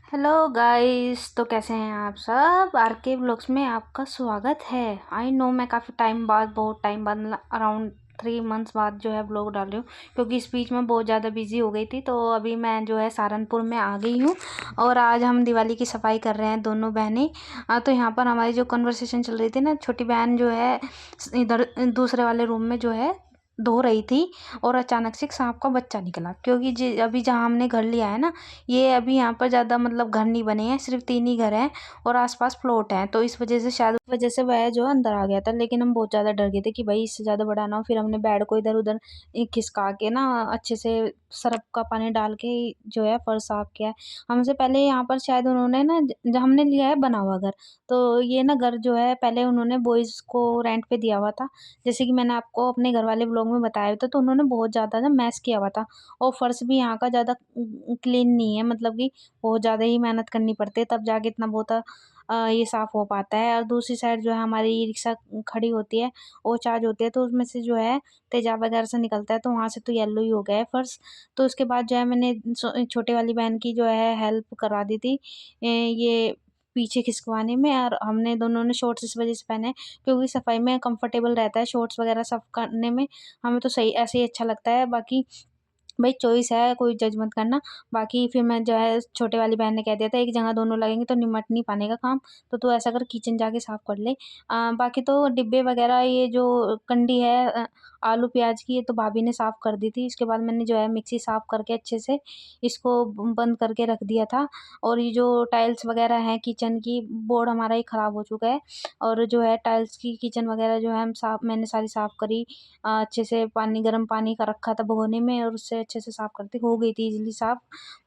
Hello guys. तो कैसे हैं आप सब? आरके ब्लॉग्स में आपका स्वागत है। आई नो मैं काफ़ी टाइम बाद, बहुत टाइम बाद, अराउंड 3 मंथ्स बाद जो है ब्लॉग डाल रही हूँ, क्योंकि इस बीच में बहुत ज़्यादा बिजी हो गई थी। तो अभी मैं जो है सहारनपुर में आ गई हूँ और आज हम दिवाली की सफाई कर रहे हैं दोनों बहनें। तो यहाँ पर हमारी जो कन्वर्सेशन चल रही थी ना, छोटी बहन जो है इधर दूसरे वाले रूम में जो है धो रही थी और अचानक से एक सांप का बच्चा निकला। क्योंकि अभी जहाँ हमने घर लिया है ना, ये अभी यहाँ पर ज़्यादा मतलब घर नहीं बने हैं, सिर्फ 3 ही घर हैं और आसपास प्लॉट हैं। तो इस वजह से शायद वजह से वह जो है अंदर आ गया था, लेकिन हम बहुत ज़्यादा डर गए थे कि भाई इससे ज़्यादा बड़ा ना हो। फिर हमने बेड को इधर उधर खिसका के ना अच्छे से सर्फ का पानी डाल के जो है फर्श साफ किया है। हमसे पहले यहाँ पर शायद उन्होंने ना जब हमने लिया है बना हुआ घर, तो ये ना घर जो है पहले उन्होंने बॉयज़ को रेंट पे दिया हुआ था। जैसे कि मैंने आपको अपने घर वाले ब्लॉग में बताया था, तो उन्होंने बहुत ज़्यादा ना मैस किया हुआ था और फर्श भी यहाँ का ज़्यादा क्लीन नहीं है, मतलब कि बहुत ज़्यादा ही मेहनत करनी पड़ती है तब जाके इतना बहुत ये साफ़ हो पाता है। और दूसरी साइड जो है हमारी ई रिक्शा खड़ी होती है, वो चार्ज होती है, तो उसमें से जो है तेज़ाब वगैरह से निकलता है, तो वहाँ से तो येलो ही हो गया है फर्श। तो उसके बाद जो है मैंने छोटे वाली बहन की जो है हेल्प करवा दी थी ये पीछे खिसकवाने में। और हमने दोनों ने शॉर्ट्स इस वजह से पहने क्योंकि सफाई में कंफर्टेबल रहता है शॉर्ट्स वगैरह सब करने में। हमें तो सही ऐसे ही अच्छा लगता है, बाकी भाई चॉइस है, कोई जज मत करना। बाकी फिर मैं जो है छोटे वाली बहन ने कह दिया था एक जगह दोनों लगेंगे तो निमट नहीं पाने का काम, तो तू ऐसा कर किचन जाके साफ कर ले। बाकी तो डिब्बे वगैरह ये जो कंडी है आलू प्याज की, ये तो भाभी ने साफ कर दी थी। इसके बाद मैंने जो है मिक्सी साफ करके अच्छे से इसको बंद करके रख दिया था। और ये जो टाइल्स वगैरह हैं किचन की, बोर्ड हमारा ही ख़राब हो चुका है और जो है टाइल्स की किचन वगैरह जो है मैंने सारी साफ़ करी। अच्छे से पानी गर्म पानी का रखा था भगोने में और उससे अच्छे से साफ़ करती हो गई थी ईज़िली साफ़।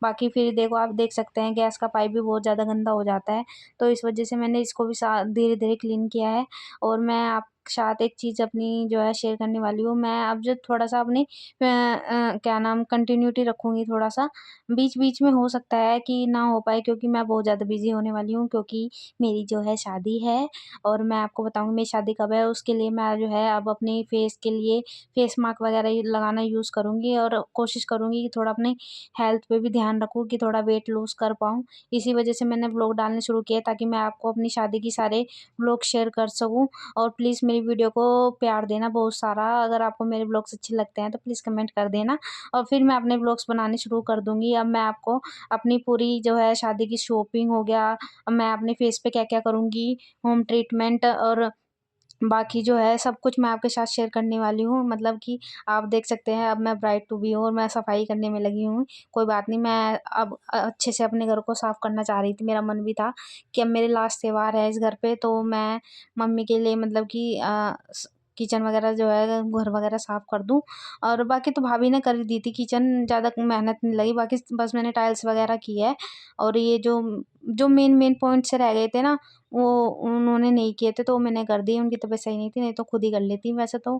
बाकी फिर देखो आप देख सकते हैं गैस का पाइप भी बहुत ज़्यादा गंदा हो जाता है, तो इस वजह से मैंने इसको भी धीरे-धीरे क्लीन किया है। और मैं आप साथ एक चीज़ अपनी जो है शेयर करने वाली हूँ। मैं अब जो थोड़ा-सा अपनी क्या नाम कंटिन्यूटी रखूँगी थोड़ा-सा। बीच-बीच में हो सकता है कि ना हो पाए क्योंकि मैं बहुत ज़्यादा बिज़ी होने वाली हूँ, क्योंकि मेरी जो है शादी है और मैं आपको बताऊँगी मेरी शादी कब है। उसके लिए मैं जो है अब अपने फेस के लिए फेस मास्क वगैरह ही लगाना यूज़ करूँगी और कोशिश करूँगी कि थोड़ा अपने हेल्थ पे भी ध्यान रखूँ कि थोड़ा वेट लूज़ कर पाऊँ। इसी वजह से मैंने व्लॉग डालने शुरू किए ताकि मैं आपको अपनी शादी की सारे व्लॉग शेयर कर सकूँ। और प्लीज़ मेरी वीडियो को प्यार देना बहुत सारा। अगर आपको मेरे व्लॉग्स अच्छे लगते हैं तो प्लीज़ कमेंट कर देना और फिर मैं अपने व्लॉग्स बनाने शुरू कर दूँगी। अब मैं आपको अपनी पूरी जो है शादी की शॉपिंग हो गया, अब मैं अपने फेस पे क्या-क्या करूँगी, होम ट्रीटमेंट और बाकी जो है सब कुछ मैं आपके साथ शेयर करने वाली हूँ। मतलब कि आप देख सकते हैं अब मैं ब्राइड टू बी हूँ और मैं सफाई करने में लगी हूँ। कोई बात नहीं, मैं अब अच्छे से अपने घर को साफ़ करना चाह रही थी। मेरा मन भी था कि अब मेरे लास्ट त्योहार है इस घर पे, तो मैं मम्मी के लिए मतलब कि किचन वगैरह जो है घर वगैरह साफ़ कर दूँ। और बाकी तो भाभी ने कर ही दी थी किचन, ज़्यादा मेहनत नहीं लगी। बाकी बस मैंने टाइल्स वगैरह की है और ये जो जो मेन पॉइंट से रह गए थे ना, वो उन्होंने नहीं किए थे तो मैंने कर दिए। उनकी तबीयत सही नहीं थी, नहीं तो खुद ही कर लेती वैसे तो।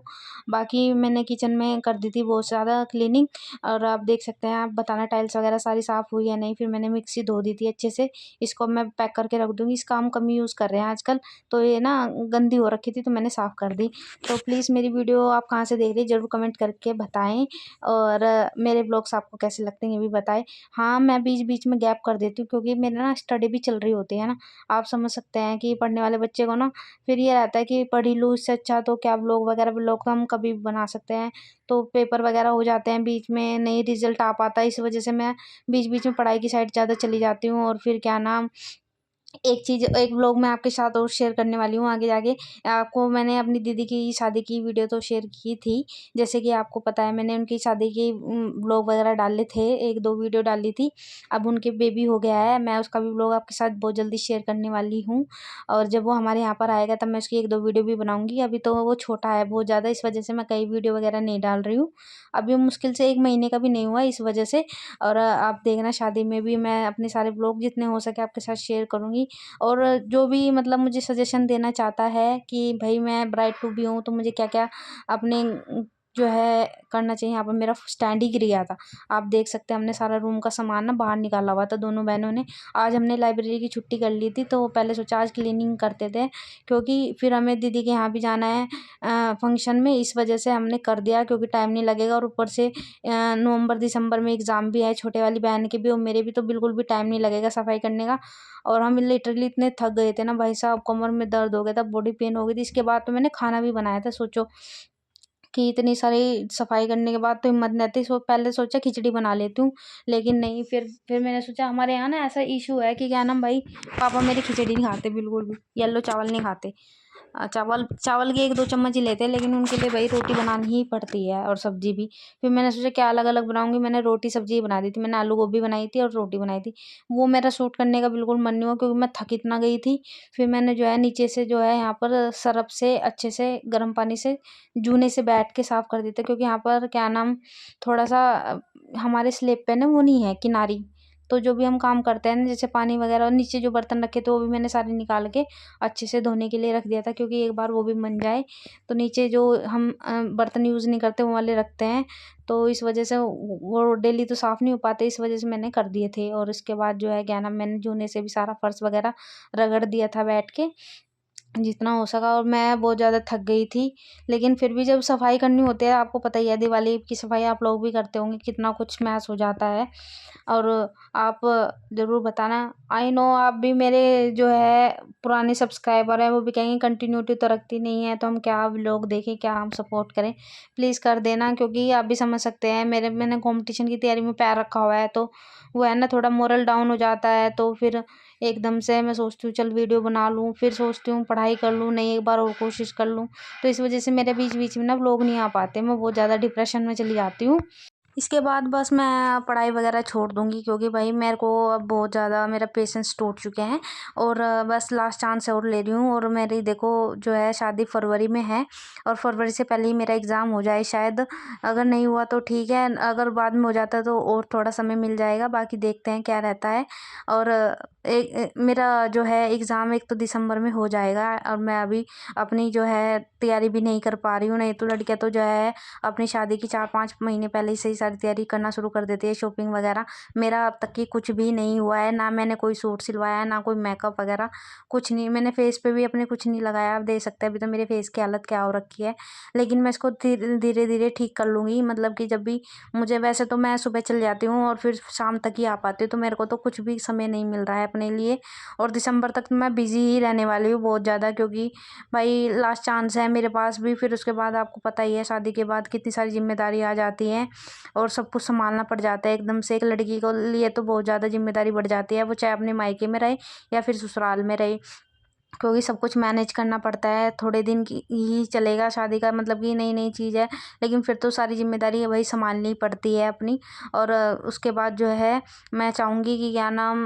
बाकी मैंने किचन में कर दी थी बहुत ज़्यादा क्लीनिंग। और आप देख सकते हैं, आप बताना टाइल्स वगैरह सारी साफ़ हुई या नहीं। फिर मैंने मिक्सी धो दी थी अच्छे से। इसको मैं पैक करके रख दूँगी। इसका हम कम यूज़ कर रहे हैं आजकल, तो ये ना गंदी हो रखी थी तो मैंने साफ़ कर दी। तो प्लीज़ मेरी वीडियो आप कहाँ से देख रही हैं ज़रूर कमेंट करके बताएँ और मेरे व्लॉग्स आपको कैसे लगते हैं ये भी बताएँ। हाँ, मैं बीच-बीच में गैप कर देती हूँ क्योंकि मेरे ना स्टडी भी चल रही होती है ना। आप समझ सकते हैं कि पढ़ने वाले बच्चे को ना फिर ये रहता है कि पढ़ ही लूँ, इससे अच्छा तो क्या व्लॉग वगैरह, व्लॉग तो हम कभी भी बना सकते हैं। तो पेपर वगैरह हो जाते हैं बीच में, नहीं रिज़ल्ट आ पाता है, इस वजह से मैं बीच-बीच में पढ़ाई की साइड ज़्यादा चली जाती हूँ। और फिर क्या नाम एक चीज़ एक व्लॉग मैं आपके साथ और शेयर करने वाली हूँ आगे जाके। आपको मैंने अपनी दीदी की शादी की वीडियो तो शेयर की थी। जैसे कि आपको पता है मैंने उनकी शादी की व्लॉग वगैरह डाले थे, 1-2 वीडियो डाली थी। अब उनके बेबी हो गया है, मैं उसका भी व्लॉग आपके साथ बहुत जल्दी शेयर करने वाली हूँ। और जब वो हमारे यहाँ पर आएगा तब मैं उसकी 1-2 वीडियो भी बनाऊँगी। अभी तो वो छोटा है बहुत ज़्यादा, इस वजह से मैं कई वीडियो वगैरह नहीं डाल रही हूँ। अभी मुश्किल से 1 महीने का भी नहीं हुआ इस वजह से। और आप देखना शादी में भी मैं अपने सारे व्लॉग जितने हो सके आपके साथ शेयर करूँगी। और जो भी मतलब मुझे सजेशन देना चाहता है कि भई मैं ब्राइड टू बी हूँ तो मुझे क्या-क्या अपने जो है करना चाहिए। यहाँ पर मेरा स्टैंड ही गिर गया था। आप देख सकते हैं हमने सारा रूम का सामान ना बाहर निकाला हुआ था दोनों बहनों ने। आज हमने लाइब्रेरी की छुट्टी कर ली थी, तो पहले सोचा आज क्लीनिंग करते थे, क्योंकि फिर हमें दीदी के यहाँ भी जाना है फंक्शन में। इस वजह से हमने कर दिया, क्योंकि टाइम नहीं लगेगा। और ऊपर से नवंबर दिसंबर में एग्ज़ाम भी है छोटे वाली बहन के भी और मेरे भी, तो बिल्कुल भी टाइम नहीं लगेगा सफाई करने का। और हम लिटरली इतने थक गए थे ना भाई साहब, कमर में दर्द हो गया था, बॉडी पेन हो गई थी। इसके बाद तो मैंने खाना भी बनाया था। सोचो कि इतनी सारी सफाई करने के बाद तो हिम्मत नहीं आती। पहले सोचा खिचड़ी बना लेती हूँ, लेकिन नहीं, फिर मैंने सोचा हमारे यहाँ ना ऐसा इशू है कि क्या नाम भाई, पापा मेरे खिचड़ी नहीं खाते बिल्कुल भी, येलो चावल नहीं खाते। चावल चावल के 1-2 चम्मच ही लेते हैं, लेकिन उनके लिए भाई रोटी बनानी ही पड़ती है और सब्जी भी। फिर मैंने सोचा क्या अलग अलग बनाऊंगी, मैंने रोटी सब्जी ही बना दी थी। मैंने आलू गोभी बनाई थी और रोटी बनाई थी। वो मेरा शूट करने का बिल्कुल मन नहीं हुआ, क्योंकि मैं थक इतना गई थी। फिर मैंने जो है नीचे से जो है यहाँ पर सरफ से अच्छे से गर्म पानी से जूने से बैठ के साफ कर देते, क्योंकि यहाँ पर क्या नाम थोड़ा सा हमारे स्लेब पे ना वो नहीं है किनारी। तो जो भी हम काम करते हैं ना, जैसे पानी वगैरह, और नीचे जो बर्तन रखे थे वो भी मैंने सारे निकाल के अच्छे से धोने के लिए रख दिया था, क्योंकि एक बार वो भी बन जाए। तो नीचे जो हम बर्तन यूज़ नहीं करते वो वाले रखते हैं, तो इस वजह से वो डेली तो साफ़ नहीं हो पाते, इस वजह से मैंने कर दिए थे। और इसके बाद जो है क्या नाम, मैंने जूने से भी सारा फर्श वगैरह रगड़ दिया था बैठ के, जितना हो सका। और मैं बहुत ज़्यादा थक गई थी, लेकिन फिर भी जब सफाई करनी होती है, आपको पता ही है दिवाली की सफाई आप लोग भी करते होंगे, कितना कुछ मैस हो जाता है। और आप ज़रूर बताना। आई नो आप भी मेरे जो है पुराने सब्सक्राइबर हैं, वो भी कहेंगे कंटिन्यूटी तो रखती नहीं है, तो हम क्या व्लॉग देखें, क्या हम सपोर्ट करें। प्लीज़ कर देना, क्योंकि आप भी समझ सकते हैं मैंने कॉम्पिटिशन की तैयारी में पैर रखा हुआ है, तो वो है ना थोड़ा मोरल डाउन हो जाता है। तो फिर एकदम से मैं सोचती हूँ चल वीडियो बना लूँ, फिर सोचती हूँ पढ़ाई कर लूँ, नहीं एक बार और कोशिश कर लूँ। तो इस वजह से मेरे बीच बीच में ना व्लॉग नहीं आ पाते, मैं बहुत ज़्यादा डिप्रेशन में चली जाती हूँ। इसके बाद बस मैं पढ़ाई वगैरह छोड़ दूँगी, क्योंकि भाई मेरे को अब बहुत ज़्यादा मेरा पेशेंस टूट चुके हैं। और बस लास्ट चांस और ले रही हूँ। और मेरी देखो जो है शादी फरवरी में है, और फरवरी से पहले ही मेरा एग्ज़ाम हो जाए शायद। अगर नहीं हुआ तो ठीक है, अगर बाद में हो जाता है तो और थोड़ा समय मिल जाएगा, बाकी देखते हैं क्या रहता है। और मेरा जो है एग्ज़ाम एक तो दिसंबर में हो जाएगा, और मैं अभी अपनी जो है तैयारी भी नहीं कर पा रही हूँ। नहीं तो लड़कियाँ तो जो है अपनी शादी की 4-5 महीने पहले से ही सारी तैयारी करना शुरू कर देती है, शॉपिंग वगैरह। मेरा अब तक की कुछ भी नहीं हुआ है, ना मैंने कोई सूट सिलवाया है, ना कोई मेकअप वगैरह, कुछ नहीं। मैंने फेस पे भी अपने कुछ नहीं लगाया, आप देख सकते हैं अभी तो मेरे फेस की हालत क्या हो रखी है। लेकिन मैं इसको धीरे धीरे धीरे ठीक कर लूँगी, मतलब कि जब भी मुझे, वैसे तो मैं सुबह चल जाती हूँ और फिर शाम तक ही आ पाती हूँ, तो मेरे को तो कुछ भी समय नहीं मिल रहा है अपने लिए। और दिसंबर तक मैं बिज़ी ही रहने वाली हूँ बहुत ज़्यादा, क्योंकि भाई लास्ट चांस है मेरे पास भी। फिर उसके बाद आपको पता ही है शादी के बाद कितनी सारी जिम्मेदारी आ जाती हैं, और सब कुछ संभालना पड़ जाता है एकदम से। एक लड़की को लिए तो बहुत ज़्यादा जिम्मेदारी बढ़ जाती है, वो चाहे अपने मायके में रहे या फिर ससुराल में रहे, क्योंकि सब कुछ मैनेज करना पड़ता है। थोड़े दिन की ही चलेगा शादी का, मतलब कि नई नई चीज़ है, लेकिन फिर तो सारी जिम्मेदारी वही संभालनी पड़ती है अपनी। और उसके बाद जो है मैं चाहूँगी कि क्या नाम,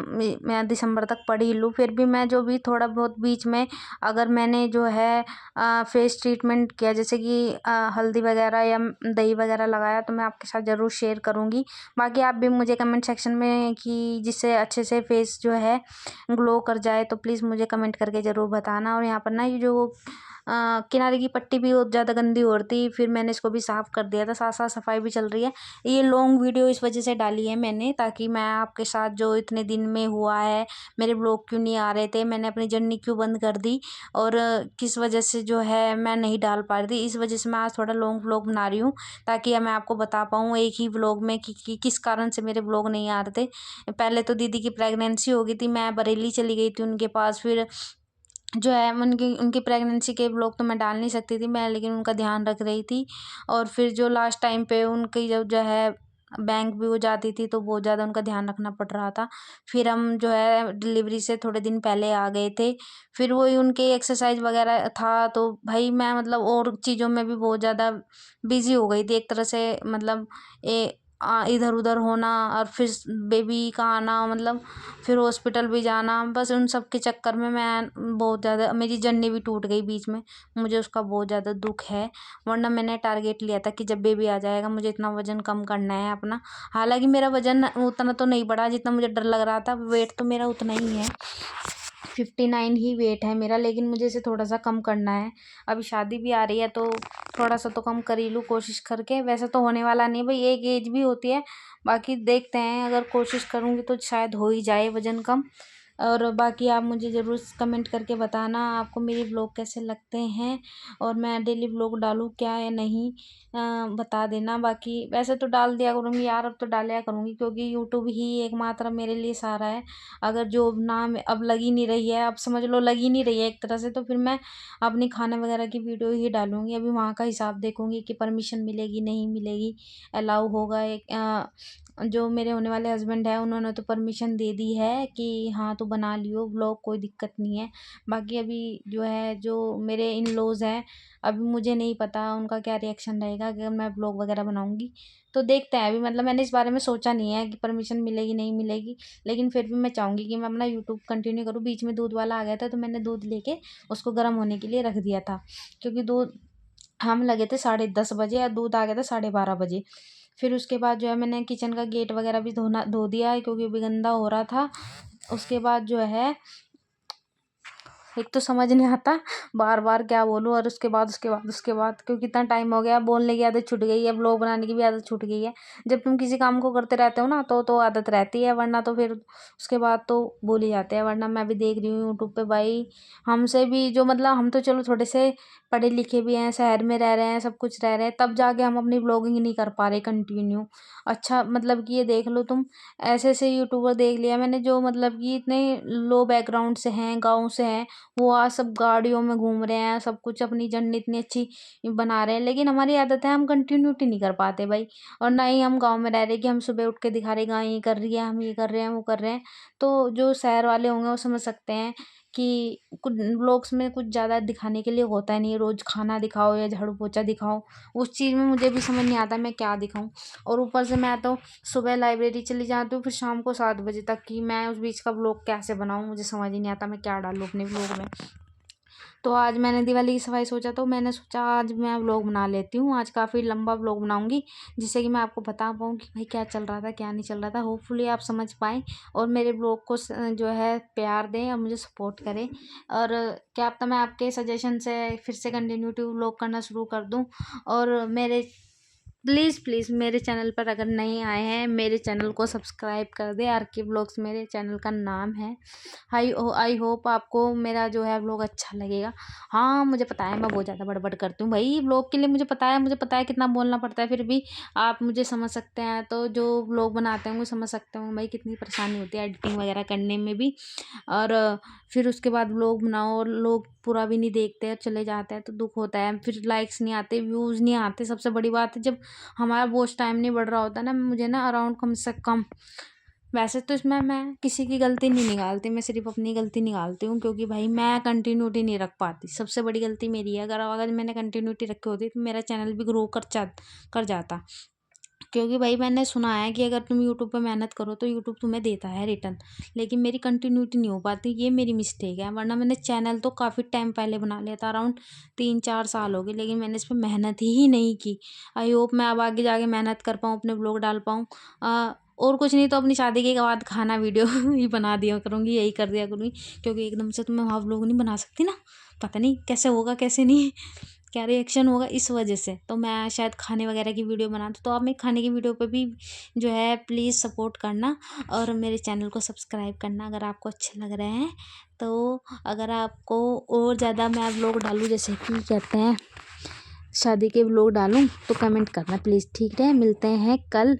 मैं दिसंबर तक पढ़ ही लूँ। फिर भी मैं जो भी थोड़ा बहुत बीच में अगर मैंने जो है फेस ट्रीटमेंट किया, जैसे कि हल्दी वगैरह या दही वगैरह लगाया, तो मैं आपके साथ ज़रूर शेयर करूँगी। बाकी आप भी मुझे कमेंट सेक्शन में कि जिससे अच्छे से फेस जो है ग्लो कर जाए, तो प्लीज़ मुझे कमेंट करके ज़रूर बताना। और यहाँ पर ना ये जो किनारे की पट्टी भी बहुत ज़्यादा गंदी हो रही थी, फिर मैंने इसको भी साफ़ कर दिया था, साथ साथ सफाई भी चल रही है। ये लॉन्ग वीडियो इस वजह से डाली है मैंने, ताकि मैं आपके साथ जो इतने दिन में हुआ है, मेरे ब्लॉग क्यों नहीं आ रहे थे, मैंने अपनी जर्नी क्यों बंद कर दी, और किस वजह से जो है मैं नहीं डाल पा रही थी, इस वजह से मैं आज थोड़ा लॉन्ग व्लॉग बना रही हूँ, ताकि मैं आपको बता पाऊँ एक ही व्लॉग में कि किस कारण से मेरे व्लॉग नहीं आ रहे थे। पहले तो दीदी की प्रेगनेंसी हो गई थी, मैं बरेली चली गई थी उनके पास। फिर जो है उनकी उनकी प्रेगनेंसी के व्लॉग तो मैं डाल नहीं सकती थी मैं, लेकिन उनका ध्यान रख रही थी। और फिर जो लास्ट टाइम पे उनकी जो है बैंक भी हो जाती थी, तो बहुत ज़्यादा उनका ध्यान रखना पड़ रहा था। फिर हम जो है डिलीवरी से थोड़े दिन पहले आ गए थे। फिर वही उनके एक्सरसाइज वगैरह था, तो भाई मैं मतलब और चीज़ों में भी बहुत ज़्यादा बिज़ी हो गई थी एक तरह से, मतलब इधर उधर होना, और फिर बेबी का आना, मतलब फिर हॉस्पिटल भी जाना, बस उन सब के चक्कर में मैं बहुत ज़्यादा, मेरी जर्नी भी टूट गई बीच में। मुझे उसका बहुत ज़्यादा दुख है, वरना मैंने टारगेट लिया था कि जब बेबी आ जाएगा मुझे इतना वज़न कम करना है अपना। हालांकि मेरा वज़न उतना तो नहीं बढ़ा जितना मुझे डर लग रहा था, वेट तो मेरा उतना ही है। 59 ही वेट है मेरा, लेकिन मुझे इसे थोड़ा सा कम करना है। अभी शादी भी आ रही है तो थोड़ा सा तो कम कर ही लूँ कोशिश करके। वैसे तो होने वाला नहीं भाई, एक एज भी होती है, बाकी देखते हैं, अगर कोशिश करूँगी तो शायद हो ही जाए वज़न कम। और बाकी आप मुझे ज़रूर कमेंट करके बताना आपको मेरे व्लॉग कैसे लगते हैं, और मैं डेली व्लॉग डालूँ क्या या नहीं, बता देना। बाकी वैसे तो डाल दिया करूँगी यार, अब तो डाला करूँगी, क्योंकि यूट्यूब ही एकमात्र मेरे लिए सहारा है। अगर जॉब ना अब लग ही नहीं रही है, अब समझ लो लग ही नहीं रही है एक तरह से, तो फिर मैं अपनी खाने वगैरह की वीडियो ही डालूँगी। अभी वहाँ का हिसाब देखूँगी कि परमिशन मिलेगी नहीं मिलेगी, अलाउ होगा। जो मेरे होने वाले हस्बैंड हैं उन्होंने तो परमिशन दे दी है कि हाँ तू बना लियो व्लॉग, कोई दिक्कत नहीं है। बाकी अभी जो है, जो मेरे इन लॉज़ हैं, अभी मुझे नहीं पता उनका क्या रिएक्शन रहेगा अगर मैं व्लॉग वगैरह बनाऊँगी। तो देखते हैं, अभी मतलब मैंने इस बारे में सोचा नहीं है कि परमिशन मिलेगी नहीं मिलेगी, लेकिन फिर भी मैं चाहूँगी कि मैं अपना यूट्यूब कंटिन्यू करूँ। बीच में दूध वाला आ गया था तो मैंने दूध लेके उसको गर्म होने के लिए रख दिया था, क्योंकि दूध हम लगे थे 10:30 बजे और दूध आ गया था 12:30 बजे। फिर उसके बाद जो है मैंने किचन का गेट वगैरह भी धो दिया है, क्योंकि अभी गंदा हो रहा था। उसके बाद जो है, एक तो समझ नहीं आता बार बार क्या बोलूँ, और उसके बाद क्योंकि इतना टाइम हो गया, बोलने की आदत छूट गई है, व्लॉग बनाने की भी आदत छूट गई है। जब तुम किसी काम को करते रहते हो ना तो आदत रहती है, वरना तो फिर उसके बाद तो भूल ही जाते हैं। वरना मैं भी देख रही हूँ यूट्यूब पे भाई, हमसे भी जो मतलब हम तो चलो थोड़े से पढ़े लिखे भी हैं, शहर में रह रहे हैं, सब कुछ रह रहे हैं, तब जाके हम अपनी व्लॉगिंग नहीं कर पा रहे कंटिन्यू। अच्छा मतलब कि ये देख लो तुम, ऐसे ऐसे यूट्यूबर देख लिया मैंने जो मतलब कि इतने लो बैकग्राउंड से हैं, गाँव से हैं, वो आज सब गाड़ियों में घूम रहे हैं, सब कुछ अपनी जर्नी इतनी अच्छी बना रहे हैं। लेकिन हमारी आदत है, हम कंटिन्यूटी नहीं कर पाते भाई। और ना ही हम गाँव में रह रहे कि हम सुबह उठ के दिखा रहे गाय ये कर रही है, हम ये कर रहे हैं, वो कर रहे हैं। तो जो शहर वाले होंगे वो समझ सकते हैं कि कुछ व्लॉग्स में कुछ ज़्यादा दिखाने के लिए होता ही नहीं है, रोज़ खाना दिखाओ या झाड़ू पोछा दिखाओ। उस चीज़ में मुझे भी समझ नहीं आता मैं क्या दिखाऊँ। और ऊपर से मैं तो सुबह लाइब्रेरी चली जाती हूँ, फिर शाम को 7 बजे तक की, मैं उस बीच का व्लॉग कैसे बनाऊँ, मुझे समझ ही नहीं आता मैं क्या डालूँ अपने व्लॉग में। तो आज मैंने दिवाली की सफाई सोचा, तो मैंने सोचा आज मैं व्लॉग बना लेती हूँ। आज काफ़ी लंबा व्लॉग बनाऊँगी, जिससे कि मैं आपको बता पाऊँ कि भाई क्या चल रहा था क्या नहीं चल रहा था। होपफुली आप समझ पाएँ और मेरे व्लॉग को जो है प्यार दें और मुझे सपोर्ट करें। और क्या पता मैं आपके सजेशन से फिर से कंटिन्यूटी व्लॉग करना शुरू कर दूँ। और मेरे प्लीज़ प्लीज़ मेरे चैनल पर अगर नए आए हैं, मेरे चैनल को सब्सक्राइब कर दें। आर के व्लॉग्स मेरे चैनल का नाम है। आई होप आपको मेरा जो है व्लॉग अच्छा लगेगा। हाँ, मुझे पता है मैं बहुत ज़्यादा बड़बड़ करती हूँ भाई व्लॉग के लिए, मुझे पता है कितना बोलना पड़ता है, फिर भी आप मुझे समझ सकते हैं। तो जो व्लॉग बनाते हैं वो समझ सकते हो भाई कितनी परेशानी होती है एडिटिंग वगैरह करने में भी। और फिर उसके बाद व्लॉग बनाओ और लोग पूरा भी नहीं देखते हैं, चले जाते हैं, तो दुःख होता है। फिर लाइक्स नहीं आते, व्यूज़ नहीं आते। सबसे बड़ी बात है जब हमारा वॉच टाइम नहीं बढ़ रहा होता ना, मुझे ना अराउंड कम से कम, वैसे तो इसमें मैं किसी की गलती नहीं निकालती, मैं सिर्फ अपनी गलती निकालती हूँ, क्योंकि भाई मैं कंटिन्यूटी नहीं रख पाती। सबसे बड़ी गलती मेरी है। अगर मैंने कंटिन्यूटी रखी होती तो मेरा चैनल भी ग्रो कर जाता। क्योंकि भाई मैंने सुना है कि अगर तुम यूट्यूब पे मेहनत करो तो यूट्यूब तुम्हें देता है रिटर्न, लेकिन मेरी कंटिन्यूटी नहीं हो पाती, ये मेरी मिस्टेक है। वरना मैंने चैनल तो काफ़ी टाइम पहले बना लिया था, अराउंड 3-4 साल हो गए, लेकिन मैंने इस पर मेहनत ही नहीं की। आई होप मैं अब आगे जाके मेहनत कर पाऊँ, अपने ब्लॉग डाल पाऊँ। और कुछ नहीं तो अपनी शादी के बाद खाना वीडियो ही बना दिया करूँगी, यही कर दिया करूँगी, क्योंकि एकदम से तो मैं वहाँ व्लॉग नहीं बना सकती ना, पता नहीं कैसे होगा कैसे नहीं, क्या रिएक्शन होगा, इस वजह से तो मैं शायद खाने वगैरह की वीडियो बना दूँ। तो आप मेरे खाने की वीडियो पे भी जो है प्लीज़ सपोर्ट करना और मेरे चैनल को सब्सक्राइब करना अगर आपको अच्छे लग रहे हैं। तो अगर आपको और ज़्यादा मैं व्लॉग डालूँ, जैसे कि कहते हैं शादी के व्लॉग डालूँ, तो कमेंट करना प्लीज़, ठीक है। मिलते हैं कल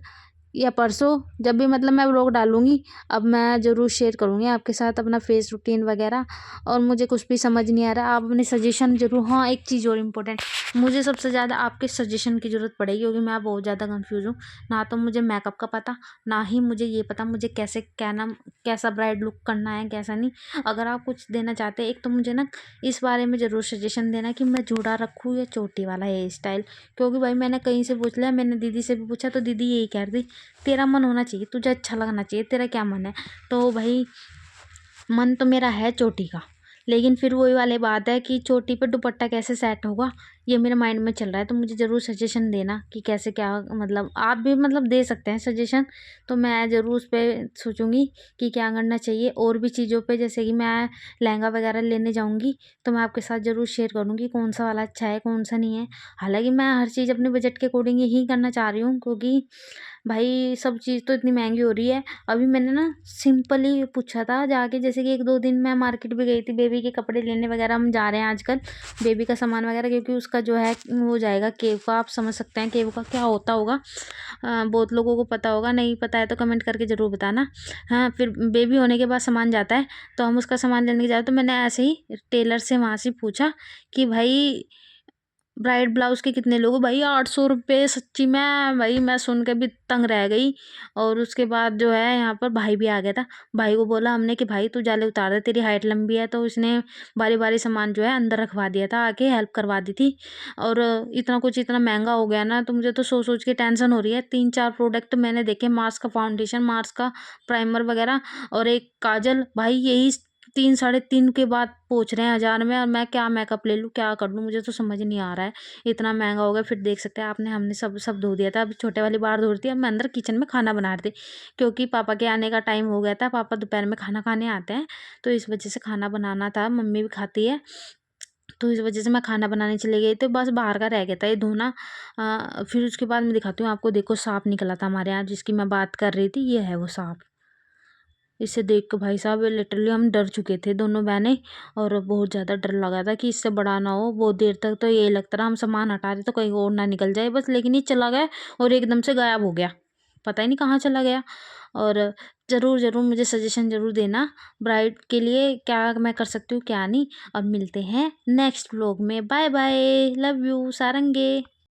या परसों, जब भी मतलब मैं व्लॉग डालूँगी। अब मैं ज़रूर शेयर करूँगी आपके साथ अपना फेस रूटीन वगैरह। और मुझे कुछ भी समझ नहीं आ रहा, आप अपने सजेशन ज़रूर, हाँ एक चीज़ और इम्पोर्टेंट, मुझे सबसे ज़्यादा आपके सजेशन की ज़रूरत पड़ेगी, क्योंकि मैं बहुत ज़्यादा कन्फ्यूज़ हूँ। ना तो मुझे मेकअप का पता, ना ही मुझे ये पता मुझे कैसा ब्राइड लुक करना है कैसा नहीं। अगर आप कुछ देना चाहते हैं, एक तो मुझे ना इस बारे में ज़रूर सजेशन देना कि मैं जूड़ा रखूँ या चोटी वाला हेयर स्टाइल। क्योंकि भाई मैंने कहीं से पूछ लिया, मैंने दीदी से भी पूछा, तो दीदी यही कह रही थी तेरा मन होना चाहिए, तुझे अच्छा लगना चाहिए, तेरा क्या मन है। तो भाई मन तो मेरा है चोटी का, लेकिन फिर वही वाली बात है कि चोटी पे दुपट्टा कैसे सेट होगा, ये मेरे माइंड में चल रहा है, तो मुझे ज़रूर सजेशन देना कि कैसे क्या, मतलब आप भी मतलब दे सकते हैं सजेशन, तो मैं ज़रूर उस पे सोचूँगी कि क्या करना चाहिए। और भी चीज़ों पे, जैसे कि मैं लहंगा वगैरह लेने जाऊँगी, तो मैं आपके साथ ज़रूर शेयर करूँगी कौन सा वाला अच्छा है, कौन सा नहीं है। हालाँकि मैं हर चीज़ अपने बजट के अकॉर्डिंग ही करना चाह रही हूँ, क्योंकि भाई सब चीज़ तो इतनी महंगी हो रही है। अभी मैंने ना सिंपल ही पूछा था जाके, जैसे कि 1-2 दिन मैं मार्केट भी गई थी, बेबी के कपड़े लेने वगैरह हम जा रहे हैं आजकल, बेबी का सामान वगैरह, क्योंकि उसका जो है वो जाएगा केव का। आप समझ सकते हैं केव का क्या होता होगा। बहुत लोगों को पता होगा, नहीं पता है तो कमेंट करके ज़रूर बताना। हाँ, फिर बेबी होने के बाद सामान जाता है, तो हम उसका सामान लेने के जाते, तो मैंने ऐसे ही टेलर से वहाँ से पूछा कि भाई ब्राइड ब्लाउज़ के कितने लोगे? भाई 800 रुपये, सच्ची में भाई मैं सुन के भी तंग रह गई। और उसके बाद जो है यहाँ पर भाई भी आ गया था। भाई को बोला हमने कि भाई तू जाले उतार दे, तेरी हाइट लंबी है, तो उसने बारी-बारी सामान जो है अंदर रखवा दिया था, आके हेल्प करवा दी थी। और इतना कुछ इतना महँगा हो गया ना, तो मुझे तो सोच-सोच के टेंशन हो रही है। 3-4 प्रोडक्ट मैंने देखे, मार्स का फाउंडेशन, मार्स का प्राइमर वगैरह और एक काजल, भाई यही 3 साढ़े 3 के बाद पहुँच रहे हैं 1000 में, और मैं क्या मेकअप ले लूँ, क्या कर लूँ? मुझे तो समझ नहीं आ रहा है। इतना महँगा हो गया। फिर देख सकते हैं आपने, हमने सब सब धो दिया था। अभी छोटे वाली बाहर धो रही थी, अब मैं अंदर किचन में खाना बना रही थी, क्योंकि पापा के आने का टाइम हो गया था। पापा दोपहर में खाना खाने आते हैं, तो इस वज़ह से खाना बनाना था। मम्मी भी खाती है, तो इस वज़ह से मैं खाना बनाने चली गई, तो बस बाहर का रह गया था ये धोना। फिर उसके बाद मैं दिखाती हूँ आपको, देखो साँप निकला था हमारे यहाँ, जिसकी मैं बात कर रही थी, ये है वो साँप। इसे देख के भाई साहब लिटरली हम डर चुके थे दोनों बहनें, और बहुत ज़्यादा डर लगा था कि इससे बड़ा ना हो। बहुत देर तक तो यही लगता रहा हम सामान हटा रहे तो कहीं और ना निकल जाए बस, लेकिन ये चला गया और एकदम से गायब हो गया, पता ही नहीं कहाँ चला गया। और ज़रूर ज़रूर मुझे सजेशन ज़रूर देना ब्राइड के लिए, क्या मैं कर सकती हूँ क्या नहीं। और मिलते हैं नेक्स्ट व्लॉग में। Bye bye, love you सारंगे।